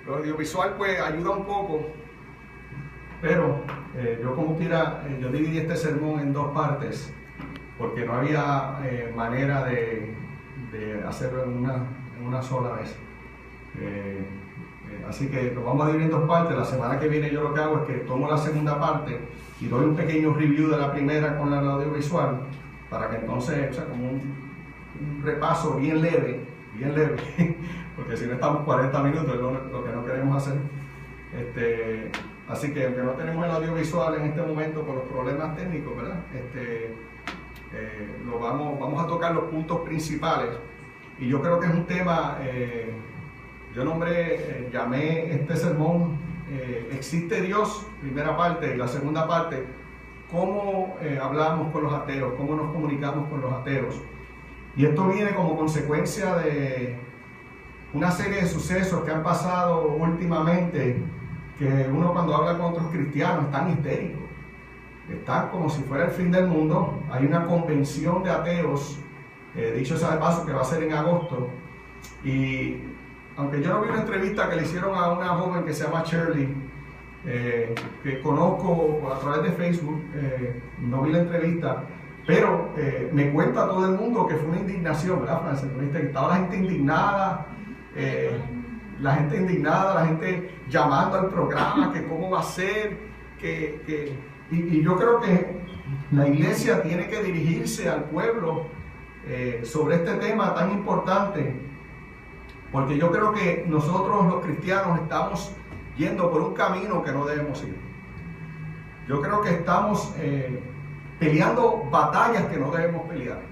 Lo audiovisual pues ayuda un poco, pero yo como quiera, yo dividí este sermón en dos partes, porque no había manera de hacerlo en una sola vez. Así que lo vamos a dividir en dos partes. La semana que viene yo lo que hago es que tomo la segunda parte y doy un pequeño review de la primera con la audiovisual, para que entonces, o sea, como un repaso bien leve, porque si no estamos 40 minutos, es lo que no queremos hacer. Así que aunque no tenemos el audiovisual en este momento por los problemas técnicos, ¿verdad? Vamos a tocar los puntos principales, y yo creo que es un tema, yo llamé este sermón ¿existe Dios? Primera parte, y la segunda parte, ¿cómo hablamos con los ateos? ¿Cómo nos comunicamos con los ateos? Y esto viene como consecuencia de una serie de sucesos que han pasado últimamente, que uno cuando habla con otros cristianos están histéricos. Está como si fuera el fin del mundo. Hay una convención de ateos, dicho sea de paso, que va a ser en agosto. Y aunque yo no vi una entrevista que le hicieron a una joven que se llama Shirley, que conozco a través de Facebook, no vi la entrevista, pero me cuenta todo el mundo que fue una indignación, ¿verdad, Francis? Estaba la gente indignada, la gente llamando al programa, que cómo va a ser, y yo creo que la iglesia tiene que dirigirse al pueblo sobre este tema tan importante, porque yo creo que nosotros los cristianos estamos yendo por un camino que no debemos ir. Yo creo que estamos peleando batallas que no debemos pelear.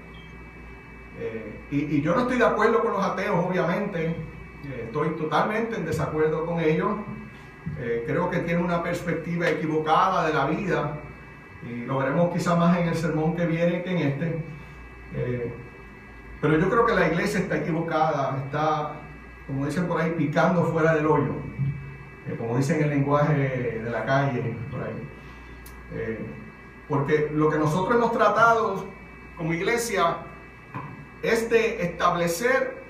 Y yo no estoy de acuerdo con los ateos, obviamente. Estoy totalmente en desacuerdo con ellos. Creo que tienen una perspectiva equivocada de la vida, y lo veremos quizá más en el sermón que viene que en este. Pero yo creo que la iglesia está equivocada, está, como dicen por ahí, picando fuera del hoyo, como dicen en el lenguaje de la calle, por ahí. Porque lo que nosotros hemos tratado como iglesia es de establecer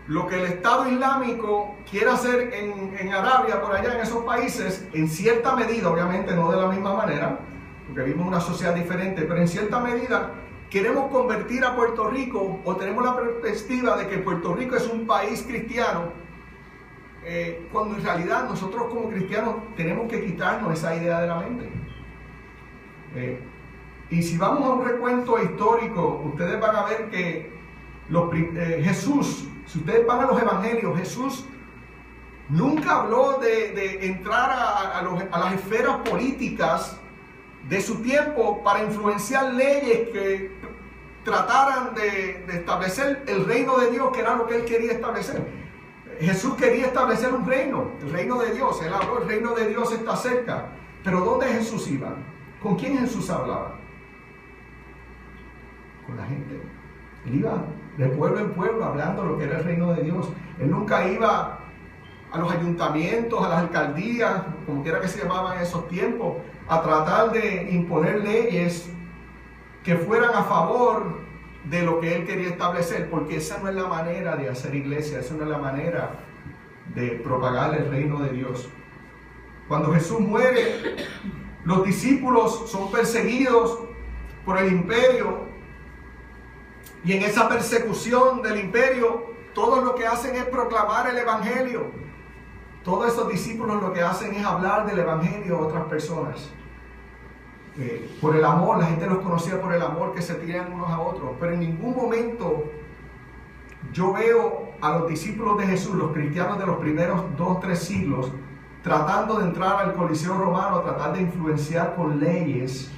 lo que el Estado Islámico quiere hacer en Arabia, por allá en esos países, en cierta medida, obviamente no de la misma manera, porque vivimos una sociedad diferente, pero en cierta medida queremos convertir a Puerto Rico, o tenemos la perspectiva de que Puerto Rico es un país cristiano, cuando en realidad nosotros como cristianos tenemos que quitarnos esa idea de la mente. Y si vamos a un recuento histórico, ustedes van a ver que Jesús, si ustedes van a los evangelios, Jesús nunca habló de entrar a las esferas políticas de su tiempo para influenciar leyes que trataran de establecer el reino de Dios, que era lo que él quería establecer. Jesús quería establecer un reino, el reino de Dios. Él habló, el reino de Dios está cerca. Pero ¿dónde Jesús iba? ¿Con quién Jesús hablaba? Con la gente. Él iba de pueblo en pueblo hablando lo que era el reino de Dios. Él nunca iba a los ayuntamientos, a las alcaldías, como quiera que se llamaban en esos tiempos, a tratar de imponer leyes que fueran a favor de lo que él quería establecer, porque esa no es la manera de hacer iglesia, esa no es la manera de propagar el reino de Dios. Cuando Jesús muere, los discípulos son perseguidos por el imperio, y en esa persecución del imperio, todos lo que hacen es proclamar el evangelio. Todos esos discípulos lo que hacen es hablar del evangelio a otras personas. Por el amor, la gente los conocía por el amor que se tiran unos a otros, pero en ningún momento yo veo a los discípulos de Jesús, los cristianos de los primeros 2 o 3 siglos, tratando de entrar al Coliseo Romano, tratar de influenciar con leyes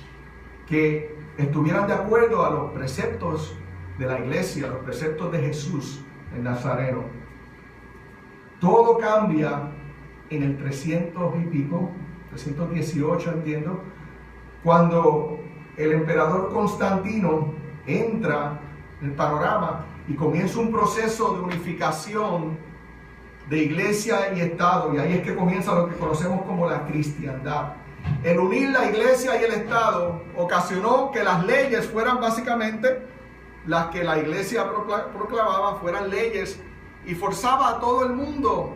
que estuvieran de acuerdo a los preceptos de la iglesia, los preceptos de Jesús, el Nazareno. Todo cambia en el 300 y pico, 318 entiendo, cuando el emperador Constantino entra en el panorama y comienza un proceso de unificación de iglesia y Estado, y ahí es que comienza lo que conocemos como la cristiandad. El unir la iglesia y el Estado ocasionó que las leyes fueran básicamente las que la iglesia proclamaba, fueran leyes, y forzaba a todo el mundo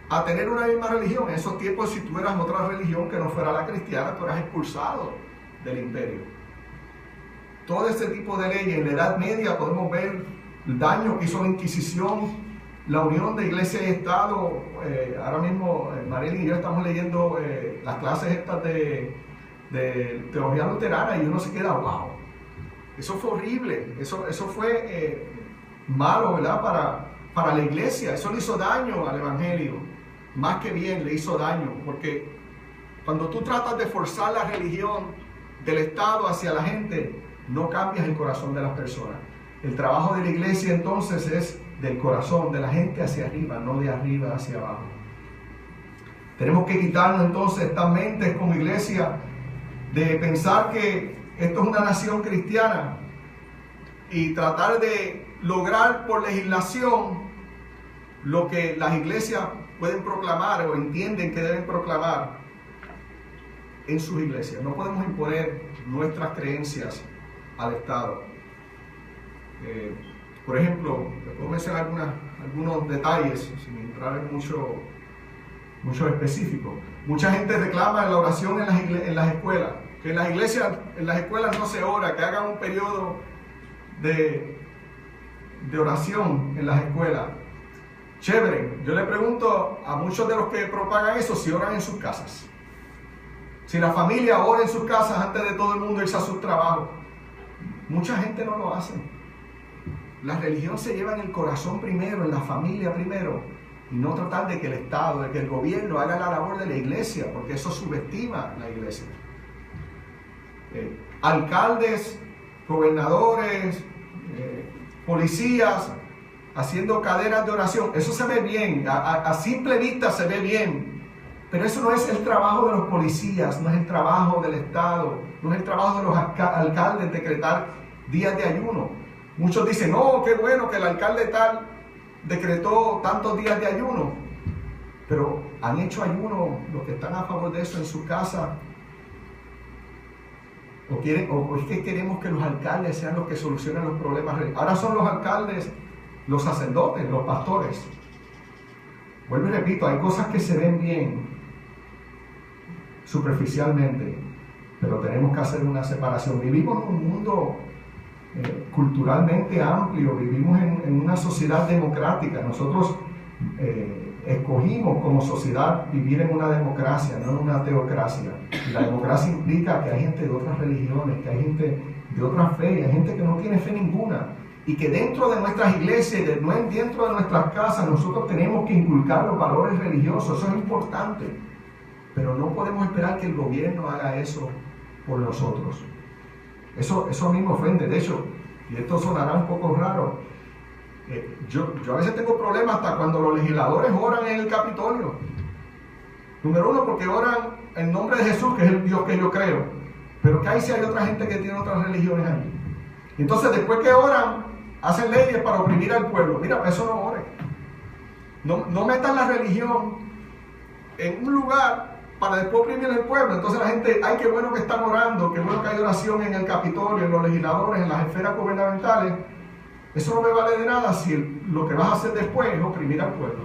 a tener una misma religión. En esos tiempos, si tú eras otra religión que no fuera la cristiana, tú eras expulsado del imperio. Todo ese tipo de leyes. En la Edad Media podemos ver el daño que hizo la Inquisición, la unión de iglesia y Estado. Ahora mismo Mariel y yo estamos leyendo las clases estas de teología luterana y uno se queda, wow, eso fue horrible, eso fue malo, ¿verdad? Para la iglesia. Eso le hizo daño al evangelio, más que bien le hizo daño, porque cuando tú tratas de forzar la religión del Estado hacia la gente, no cambias el corazón de las personas. El trabajo de la iglesia entonces es del corazón de la gente hacia arriba, no de arriba hacia abajo. Tenemos que quitarnos entonces estas mentes como iglesia de pensar que esto es una nación cristiana y tratar de lograr por legislación lo que las iglesias pueden proclamar o entienden que deben proclamar en sus iglesias. No podemos imponer nuestras creencias al Estado. Por ejemplo, les puedo mencionar algunos detalles sin entrar en mucho específico. Mucha gente reclama la oración en las escuelas, que en las iglesias, en las escuelas no se ora, que hagan un periodo de oración en las escuelas. Chévere. Yo le pregunto a muchos de los que propagan eso si oran en sus casas. Si la familia ora en sus casas antes de todo el mundo irse a sus trabajos. Mucha gente no lo hace. La religión se lleva en el corazón primero, en la familia primero, y no tratar de que el Estado, de que el gobierno haga la labor de la iglesia, porque eso subestima la iglesia. Alcaldes, gobernadores, policías, haciendo cadenas de oración, eso se ve bien, a simple vista se ve bien, pero eso no es el trabajo de los policías, no es el trabajo del Estado, no es el trabajo de los alcaldes decretar días de ayuno. Muchos dicen, no, qué bueno que el alcalde tal decretó tantos días de ayuno, pero ¿han hecho ayuno los que están a favor de eso en su casa? ¿O es que queremos que los alcaldes sean los que solucionen los problemas? Ahora son los alcaldes, los sacerdotes, los pastores. Vuelvo y repito, hay cosas que se ven bien superficialmente, pero tenemos que hacer una separación. Vivimos en un mundo culturalmente amplio, vivimos en una sociedad democrática. Nosotros escogimos como sociedad vivir en una democracia, no en una teocracia. Y la democracia implica que hay gente de otras religiones, que hay gente de otra fe, hay gente que no tiene fe ninguna, y que dentro de nuestras iglesias y dentro de nuestras casas nosotros tenemos que inculcar los valores religiosos. Eso es importante, pero no podemos esperar que el gobierno haga eso por nosotros. Eso a mí me ofende. De hecho, y esto sonará un poco raro, yo a veces tengo problemas hasta cuando los legisladores oran en el Capitolio. Número uno, porque oran en nombre de Jesús, que es el Dios que yo creo, pero que hay si hay otra gente que tiene otras religiones allí. Entonces, después que oran, hacen leyes para oprimir al pueblo. Mira, eso no ore. No metan la religión en un lugar para después oprimir al pueblo. Entonces la gente, ay, qué bueno que están orando, qué bueno que hay oración en el Capitolio, en los legisladores, en las esferas gubernamentales. Eso no me vale de nada si lo que vas a hacer después es oprimir al pueblo.